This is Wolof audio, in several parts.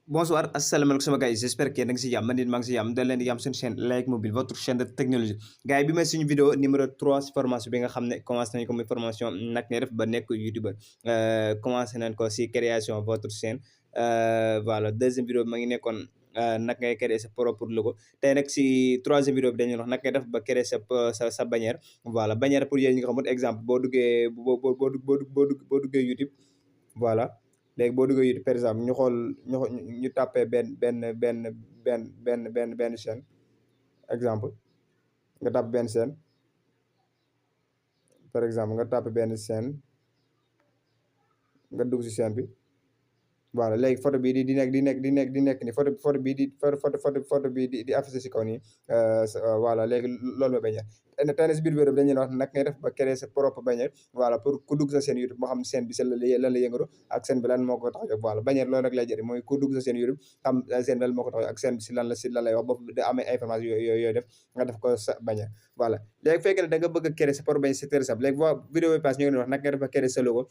Bonsoir, asalaamaaleykum sama gars yi j'espère que yéen a ngi si jàmm man nit maa ngi si jàmm da leen di jàmm seen chaîne Like Mobile votre chaîne de technologie gars yi bi may suñu vidéo numéro 3 si formation bi nga xam ne commencé nañ ko muy formation nag ngay def ba nekk youtubeur commencé nañ ko si création votre chaîne voilà deuxième vidéo bi ma ngi nekkoon nag ngay créer sa propre logo tey nag si troisième vidéo bi dañuy wax nag ngay def ba créer sa bannière voilà bannière pour yéen ñi nga xamul exemple boo duggee boo duggee YouTube voilà léegi boo duggee YouTube par exemple ñu xool ñu tàppee benn chaîne exemple nga tàpp benn chaîne par exemple nga tàpp benn chaîne nga dugg si chaîne bi voilà léegi photo bi di nekk ni photo bi di affiché si kaw nii voilà léegi loolu mooy bannière tey na si biir vidéo bi dañu leen wax nag ngay def ba créer sa propre bannière voilà pour ku dugg sa chaîne YouTube moo xam chaîne bi lan la yëngatu ak chaîne bi lan moo ko tax a jóg voilà bannière loolu rek lay jëriñ mooy ku dugg sa chaîne YouTube xam chaîne bi lan moo ko tax a jóg ak chaîne bi si lan lay wax boobu da amee information yooyu def nga def ko sa bannière voilà léegi fekkee ne da nga bëgg a créer sa propre bannière c'est très simple léegi vidéo bi passe ñu ngi leen wax nag ngay def ba créer sa logo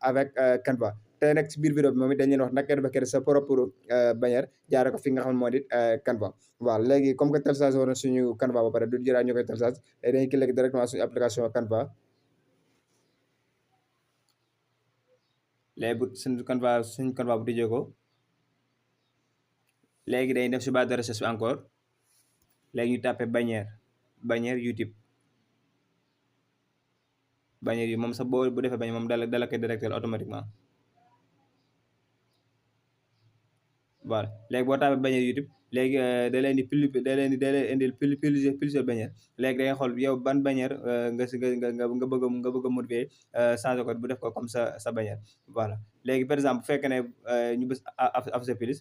avec Canva tey nag si biir vidéo bi moom it dañ leen wax naka nga def ba créer sa propre bannière jaare ko fi nga xam ne moo di Canva voilà léegi comme que télécharge woon suñu Canva ba pare du jëraat ñu koy télécharge léegi dañuy cliquer directement suñu application Canva léegi bu suñu Canva bu tijjee ko léegi dañuy def si barre de recherche bi encore léegi ñu tapé bannière YouTube bannière yi moom sax bu defee bannière moom dala koy directeur automatiquement voilà léegi boo tapé bannière YouTube léegi da leen indil plusieurs bannières léegi da ngay xool yow ban bannière nga bëgg a modifier changer ko bu def ko comme sa bannière voilà léegi par exemple bu fekkee ne ñu bës afficher plus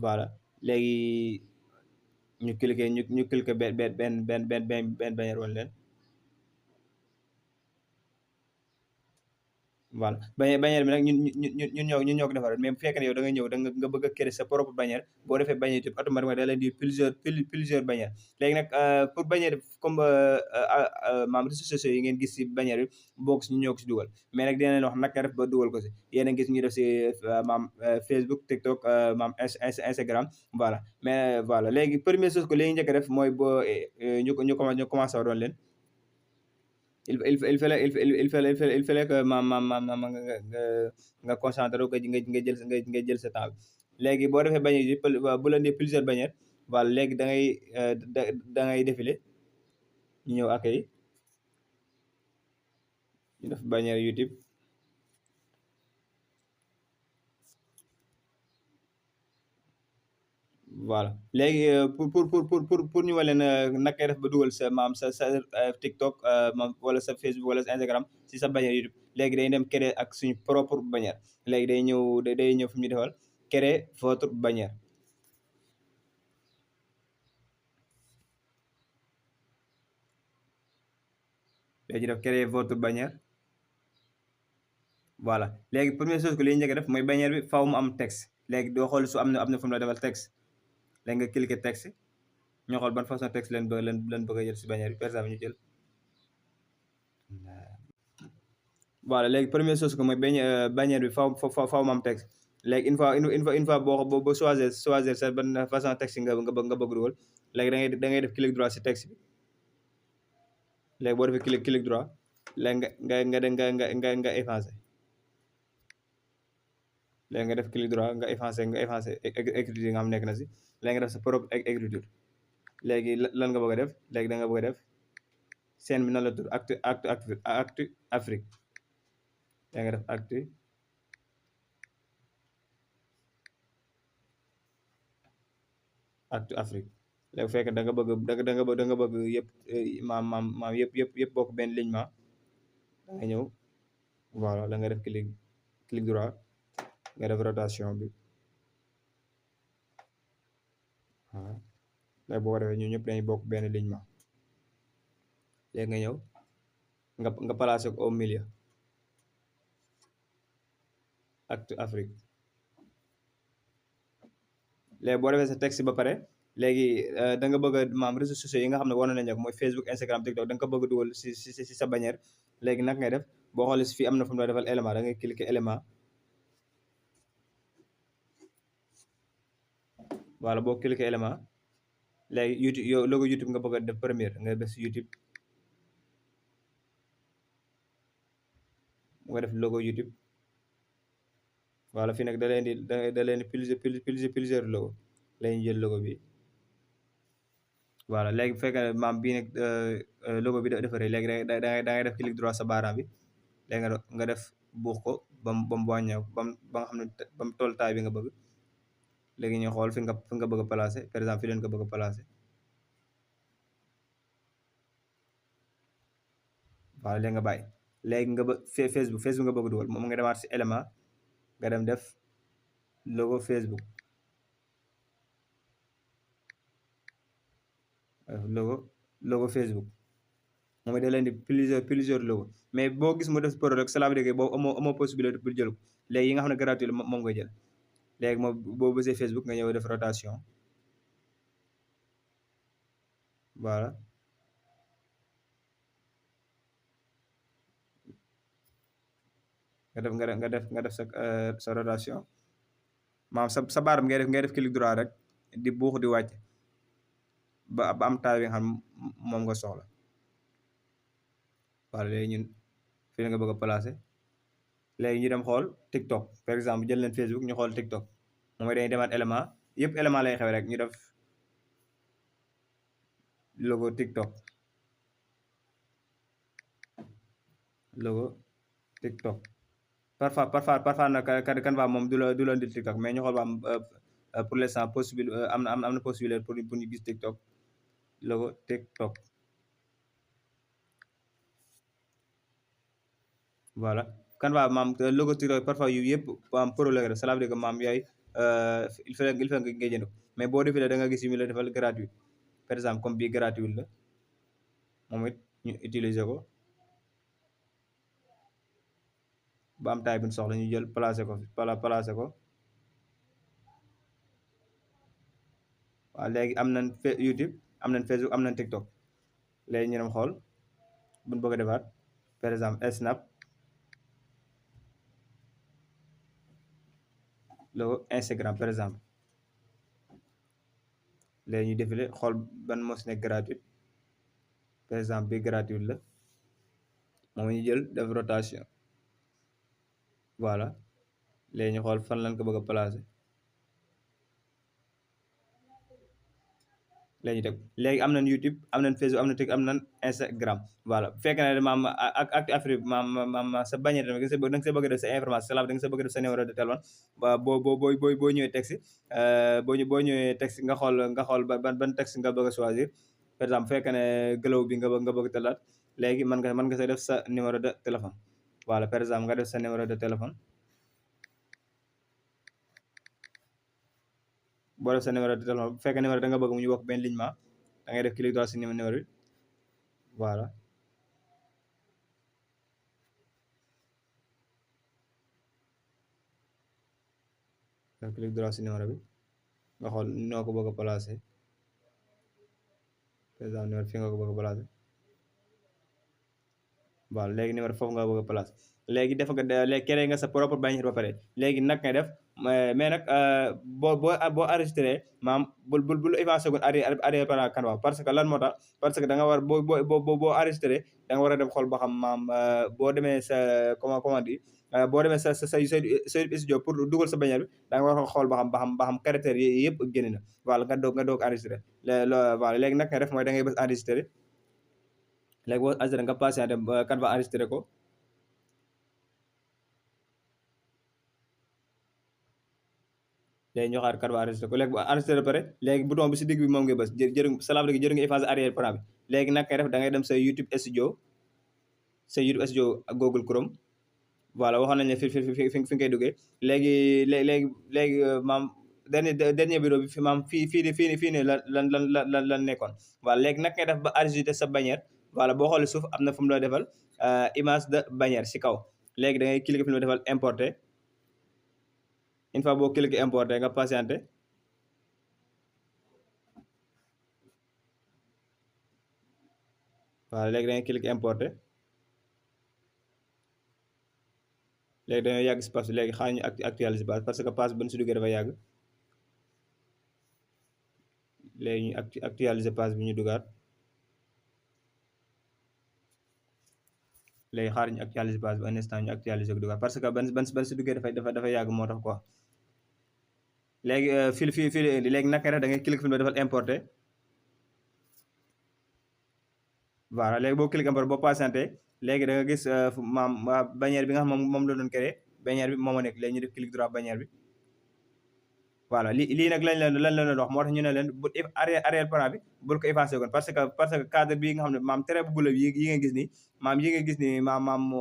voilà léegi ñu cliquer benn bannière woon leen voilà bannière bi nag ñun ñoo ko defaral mais bu fekkee ne yow da nga ñëw nga bëgg a créer sa propre bannière boo defee bannière YouTube automatiquement da leen di plusieurs bannières léegi nag pour bannière comme maam réseaux sociaux yi ngeen gis si bannière bi bokk si ñu ñoo ko si dugal mais nag dina leen wax naka def ba dugal ko si yéen a gis ñu def si maam Facebook TikTok maam Instagram voilà mais voilà léegi première chose que léegi njëkk a def mooy boo ñu commencé doon leen il fallait que nga concentré wu nga jël sa temps léegi boo defee bannière yi bu la nee plusieurs bannières voilà léegi da ngay défilé ñu ñëw accueil ñu def bannière YouTube voilà léegi pour ñu wane ne naka def ba dugal sa TikTok wala sa Facebook wala sa Instagram si sa bannière YouTube léegi day dem créer ak suñu propre bannière léegi day ñëw fi ñu defal créer votre bannière léegi def créer votre bannière voilà léegi première chose que li ñu njëkk a def mooy bannière bi faaw mu am texte léegi doo xool su am na fu mu la defal texte léegi nga cliquer texte ñoo xool ban façon texte leen bëgg a jël si bannière bi par exemple ñu jël voilà léegi première chose que mooy bannière bi faaw mu am texte léegi une fois boo choisir sa ban façon texte nga bëgg dugal léegi da ngay def clic droit si texte bi léegi boo defee clic droit léegi nga effacer léegi nga def clic droit nga effacer écriture yi nga xam nekk na si léegi nga def sa propre écriture léegi lan nga bëgg a def léegi da nga bëgg a def chaîne bi nan la tudd Actu Afrique yaa nga def Actu Afrique léegi fekk da nga bëgg yëpp maam yëpp bokk benn lignement da nga ñëw voilà da nga def clic droit nga def rotation bi waaw léegi boo ko defee ñu ñëpp dañuy bokk benn lignement léegi nga ñëw nga placé ko au milieu Actu Afrique léegi boo defee sa texte ba pare léegi da nga bëgg a maam réseaux sociaux yi nga xam ne war nañ ak mooy Facebook Instagram TikTok da nga ko bëgg a dugal si sa bannière léegi nag ngay def boo xoolee si fii am na fu mu la defal élément da ngay cliquer élément voilà boo cliquer élément léegi YouTube yow logo YouTube nga bëgg a def première nga def si YouTube nga def logo YouTube voilà fii nag da leen di plusieurs logo lañuy jël logo bi voilà léegi bu fekkee ne maam bii nag logo bi dafa rëy léegi da ngay def clic droit sa baaraam bi léegi nga def buux ko ba mu wàññeeku ba nga xam ne ba mu toll taay bi nga bëgg léegi ñu xool fi nga bëgg a placer par exemple fi leen ko bëgg a placer voilà léegi nga bàyyi léegi nga ba Facebook nga bëgg a dugal moom nga demaat si élément nga dem def logo Facebook logo Facebook moom it da leen di plusieurs logo mais boo gis mu def produit cela veut dire que boobu amoo possibilité pour jël ko léegi yi nga xam ne gratuit la moom nga jël léegi moom boo bësee Facebook nga ñëw def rotation voilà nga def sa rotation maanaam sa baaram ngay def clic droit rek di buux di wàcc ba am taay bi nga xam moom nga soxla voilà léegi ñun fii nga bëgg a placer léegi ñu dem xool TikTok par exemple jël leen Facebook ñu xool TikTok moom dañuy demaat élément yëpp élément lay xew rek ñu def logo TikTok parfois nag Canva moom du la indil TikTok mais ñu xool ba am pour l'instant possible am na possibilité pour ñu gis TikTok logo TikTok voilà Canva maam logo TikTok parfois yu yëpp am pro la cela veut dire que maam yooyu il faut nga ngay jënd ko mais boo defee da nga gis yu mu la defal gratuit par exemple comme bii gratuit la moom it ñu utiliser ko ba am taay bi ñu soxla ñu jël placer ko waaw léegi am nañ YouTube am nañ Facebook am nañ TikTok léegi ñu dem xool buñ bëgg a defaat par exemple Snap logo Instagram par exemple léegi ñu défilé xool ban moo si nekk gratuit par exemple bi gratuit la moom ñu jël def rotation voilà léegi ñu xool fan lañ ko bëgg a placer léegi ñu teg léegi am nañ YouTube am nañ Facebook am nañ TikTok am nañ Instagram voilà bu fekkee ne maam ak Afrique maam sa bannière tamit da nga sa bëgg a def sa information da nga sa bëgg a def sa numéro de téléphone ba boo ñëwee texte boo ñëwee texte nga xool ban texte nga bëgg a choisir par exemple bu fekkee ne glow bi nga bëgg talaat léegi mën nga sa def sa numéro de téléphone voilà par exemple nga def sa numéro de téléphone boo def sa numéro de téléphone bu fekkee numéro da nga bëgg mu ñu bokk benn lignement da ngay def clic droit si numéro bi voilà def clic droit si numéro bi nga xool noo ko bëgg a placer par exemple numéro fi nga ko bëgg a placer voilà léegi numéro foofu nga bëgg a placer léegi def nga léegi créé nga sa propre bannière ba pare léegi nag ngay def mais nag boo enregistré maam bul effacé gun arrière par Canva parce que lan moo tax parce que da nga war boo enregistré da nga war a dem xool ba xam maam boo demee sa comment dire boo demee sa studio pour dugal sa bannière bi da nga war a xool ba xam caractère yi yëpp génn na voilà nga doog enregistré voilà léegi nag ngay def mooy da ngay bës enregistré léegi boo enregistré nga patienté Canva enregistré ko léegi ñu xaar Canva enregistré ko léegi bu enregistré ba pare léegi bouton bi si digg bi moom ngay bës cela veut dire que jërë nga effacé arrière plan bi léegi nag ngay def da ngay dem sa YouTube studio ak Google Chrome voilà waxoon nañ ne fi nga koy duggee léegi maam dernier vidéo bi fi maam fii ne lan nekkoon voilà léegi nag ngay def ba enregistré sa bannière voilà boo xoolee suuf am na fu mu la defal image de bannière si kaw léegi da ngay cliquer fi mu la defal importer une fois boo cliquer importer nga patienté voilà léegi da ngay cliquer importer léegi dañoo yàgg si page bi léegi xaar ñu actualiser page parce que page bi si duggee dafa yàgg léegi ñu actualiser page bi ñu dugaat léegi xaar ñu actualiser page bi un instant ñu actualiser ko dugaat parce que ban si duggee dafay yàgg moo tax quoi. léegi fii la indi léegi naka def da ngay cliquer film defal importer voilà léegi boo cliquer importer boo patienté léegi da nga gis maam bannière bi nga xam moom la doon créé bannière bi moom moo nekk léegi ñu def clic droit bannière bi. voilà lii nag lañ leen wax moo tax ñu ne leen bu arrière plan bi bul ko effacé kon parce que cadre bi nga xam ne maam trait bu bula yi nga gis ni maam yi nga gis ni maam mu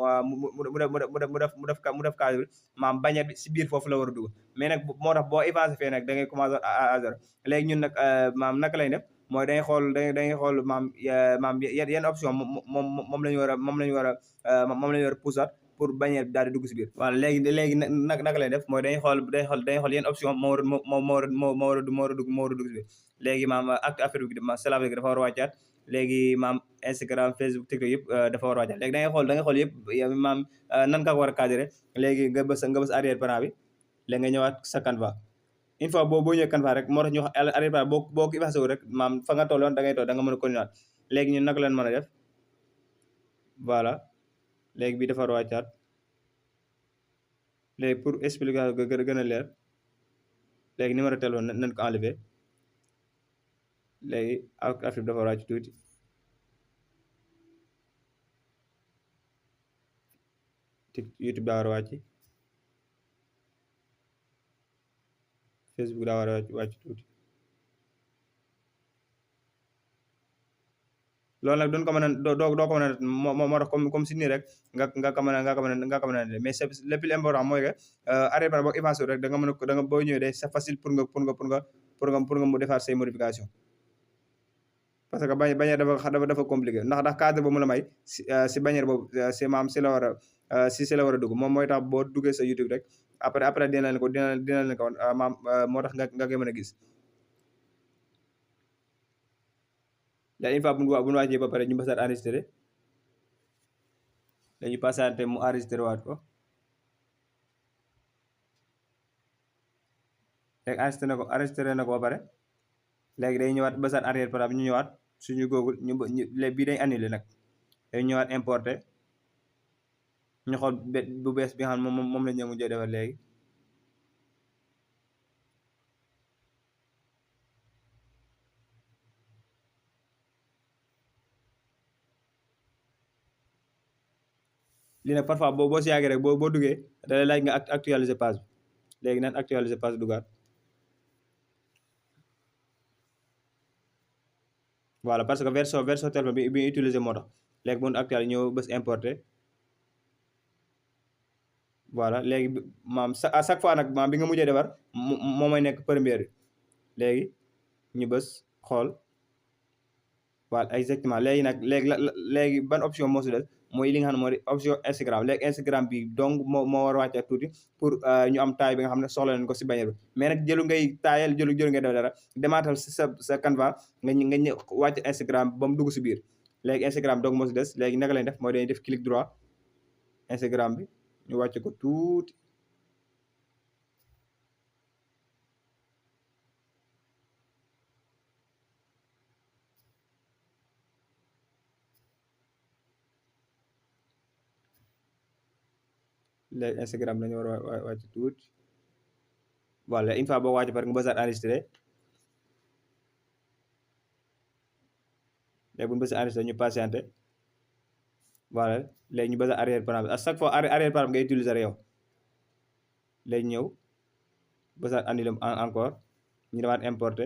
def cadre bi maam bannière bi si biir foofu la war a dugg mais nag moo tax boo effacé fee nag da ngay commencé à zéro léegi ñun nag maam naka lay def mooy dañuy xool maam yan option moom la ñu war a moom la ñu war a pusaat pour bannière bi daal di dugg si biir. voilà léegi naka lay def mooy dañuy xool yenn option moo war a dugg si biir léegi maam acte affaire bi cela veut dire dafa war a wàccaat léegi maam Instagram Facebook TikTok yëpp dafa war a wàccaat léegi da ngay xool yëpp maam nan nga ko war a cadré léegi nga bës arrière plan bi léegi nga ñëwaat sa Canva une fois boo ñëwee Canva rek moo tax ñu wax arrière plan boo ko effacé wu rek maam fa nga tolloon da ngay toll da nga mën a continuer léegi ñun naka leen mën a def voilà léegi bi dafa war a wàccaat léegi pour expliquer ko gën a leer léegi numéro téléphone nañ ko enlever léegi ak affaire bi dafa war a wàcc tuuti YouTube daa war a wàcc Facebook daa war a wàcc tuuti loolu nag doon ko mën a doo ko mën a moo tax comme si nii rek nga ko mën a mais le plus important mooy que arrière plan boo effacé rek da nga mën a boo ñëwee day c'est facile pour nga mu defaat say modification parce que bannière dafa compliqué ndax cadre boobu mu la may si bannière boobu si maam si la war a si la war a dugg moom mooy tax boo duggee sa YouTube rek après dina leen ko maam moo tax nga koy mën a gis léegi une fois bu ñu wàccee ba pare ñu basaat enregistré dañuy passante mu enregistré waat ko léegi enregistré na ko ba pare léegi day ñëwaat basaat arrière plan bi ñu ñëwaat suñu Google léegi bii dañ annulé nag day ñëwaat importé ñu xool bu bees bi nga xam ne moom la ñu mujjee defar léegi lii nag parfois boo si yàggee rek boo duggee da lay laaj nga actualiser page bi léegi nan actualiser page dugaat voilà parce que version téléphone bi utiliser moo tax léegi bu ñu actualiser ñëw bës importer voilà léegi maam à chaque fois nag maam bi nga mujjee defar moo may nekk première bi léegi ñu bës xool voilà exactement léegi nag léegi ban option moo si des mooy li nga xam ne moo di option Instagram léegi Instagram bi donc moo war a wàcce tuuti pour ñu am taille bi nga xam ne soxla nañ ko si bannière bi mais nag jëlu ngay taayal jëlu ngay def dara demaatal si sa Canva nga ñëw wàcc Instagram ba mu dugg si biir léegi Instagram donc moo si des léegi naka lañ def mooy dañuy def clic droit Instagram bi ñu wàcce ko tuuti léegi Instagram lañu war a wàcc tuuti voilà une fois boo wàcc par nga bësaat enregistré léegi bu ñu bësee enregistré ñu patienté voilà léegi ñu bësaat arrière plan bi à chaque fois arrière plan bi ngay utiliser rek yow léegi ñëw bësaat annulé encore ñu demaat importé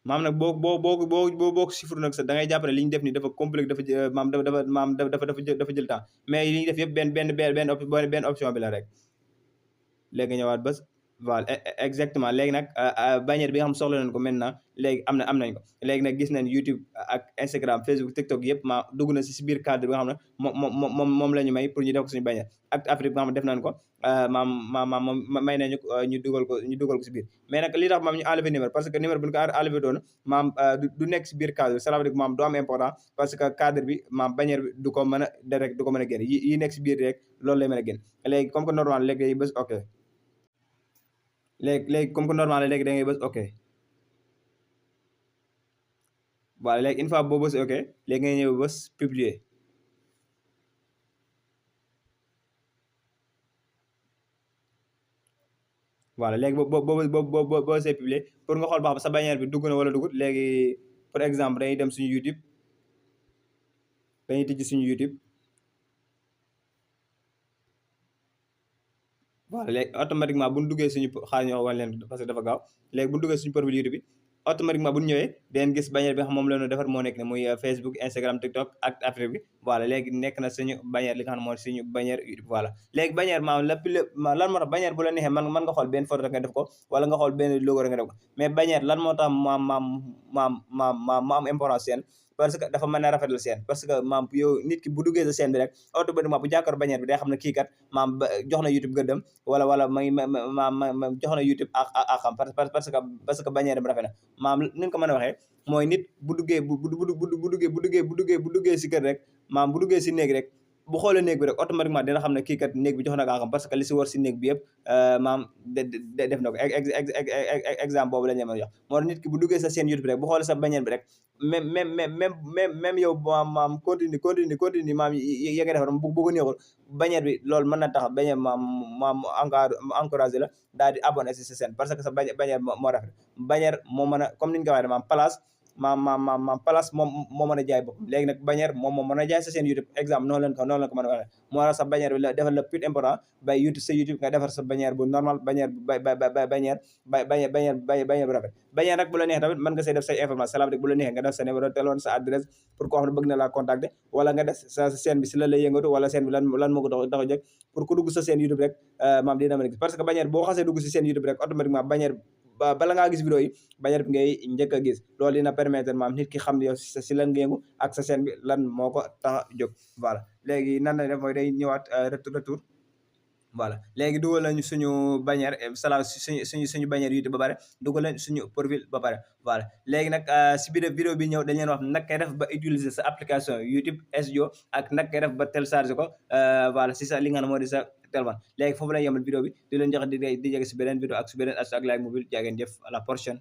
maam nag boo ko chiffre nag sax da ngay jàpp ne li ñu def ni dafa compliqué dafa jël temps mais li ñu def yëpp benn option bi la rek léegi ñëwaat bés voilà exactement léegi nag bannière bi nga xam soxla nañ ko maintenant léegi am nañ ko léegi nag gis nañ YouTube ak Instagram Facebook TikTok yëpp dugg na si biir cadre bi nga xam ne moom la ñu may pour ñu def ko suñu bannière ak Afrique bi nga xam ne def nañ ko moom may nañu ñu dugal ko si biir mais nag li tax ñu enlevé numéro parce que numéro bu ñu ko enlevé doon du nekk si biir cadre bi ça veut dire que du am important parce que cadre bi bannière bi du ko mën a direct du ko mën a génn yi nekk si biir rek loolu lay mën a génn léegi comme que normal léegi bés ok léegi comme que normal léegi da ngay bës ok voilà léegi une fois boo bës ok léegi nga ñëw bës publier. voilà léegi boo see publier pour nga xool ba xam sa bannière bi dugg na wala dugut léegi par exemple dañuy dem suñu YouTube dañuy tijji suñu YouTube. voilà léegi automatiquement bu ñu duggee suñu xaar ñoo wan leen parce que dafa gaaw léegi bu ñu duggee suñu profil YouTube bi automatiquement bu ñu ñëwee dangeen gis bannière bi nga xam moom la ñu defar moo nekk ne muy Facebook Instagram TikTok ak Afrique bi voilà léegi nekk na suñu bannière li nga xam ne mooy suñu bannière YouTube voilà léegi bannière maanaam lépp lan moo tax bannière bu la neexee man nga xool benn photo rek nga def ko wala nga xool benn logo rek nga def ko mais bannière lan moo tax ma am importance seen parce que dafa mën a rafetal seen parce que maam yow nit ki bu duggee sa seen bi rek automatiquement bu jàkkaar bannière bi day xam ne kii kat maam jox na YouTube gëddam wala ma jox na YouTube ak xam parce que bannière bi rafet na maam ni nga ko mën a waxee mooy nit bu duggee si kër rek maam bu duggee si néeg rek bu xoolee néeg bi rek automatiquement dina xam ne kii kat néeg bi jox na ko xam parce que li si war si néeg bi yëpp maam def na ko exemple boobu la ñu jox moo tax nit ki bu duggee sa seen YouTube rek bu xoolee sa bannière bi rek même yow maam continue maam ya nga defar bu ko neexul bannière bi loolu mën na tax bannière maam encouragé la daal di abonné si sa chaîne parce que sa bannière moo rafet bannière moo mën a comme ni ñu ko waxee maam place maam place moo mën a jaay bopp léegi nag bannière moom moo mën a jaay sa seen YouTube exemple noonu leen ko mën a waxee moo tax sa bannière bi la defal le plus important ba YouTube sa YouTube nga defar sa bannière bu normal bannière bu rafet bannière nag bu la neexee tamit mën nga say def say information salaam rek bu la neexee nga def sa numéro téléphone sa adresse pour koo xam ne bëgg na laa contacter wala nga def sa chaîne bi si la lay yëngatu wala chaîne bi lan moo ko tax a jóg pour ku dugg sa chaîne YouTube rek maam dina mën a gis parce que bannière boo xasee dugg si chaîne YouTube rek automatiquement bannière bala ngaa gis vidéo yi bannière bi ngay njëkk a gis loolu dina permettre maam nit ki xam yow si lan nga yëngu ak sa chaîne bi lan moo ko tax a jóg voilà léegi nan la def mooy day ñëwaat retour voilà léegi dugal nañu suñu bannière salaam suñu bannière YouTube ba pare dugal nañ suñu profil ba pare voilà léegi nag si biir vidéo bi ñëw dañ leen wax nag kay def ba utiliser sa application YouTube SDIO ak nag kay def ba télécharger ko voilà si sa li nga xam ne moo di sa téléphone léegi foofu la yemal vidéo bi di leen jox di jege si beneen vidéo ak si beneen ak like mobile jaa ngeen jëf à la prochaine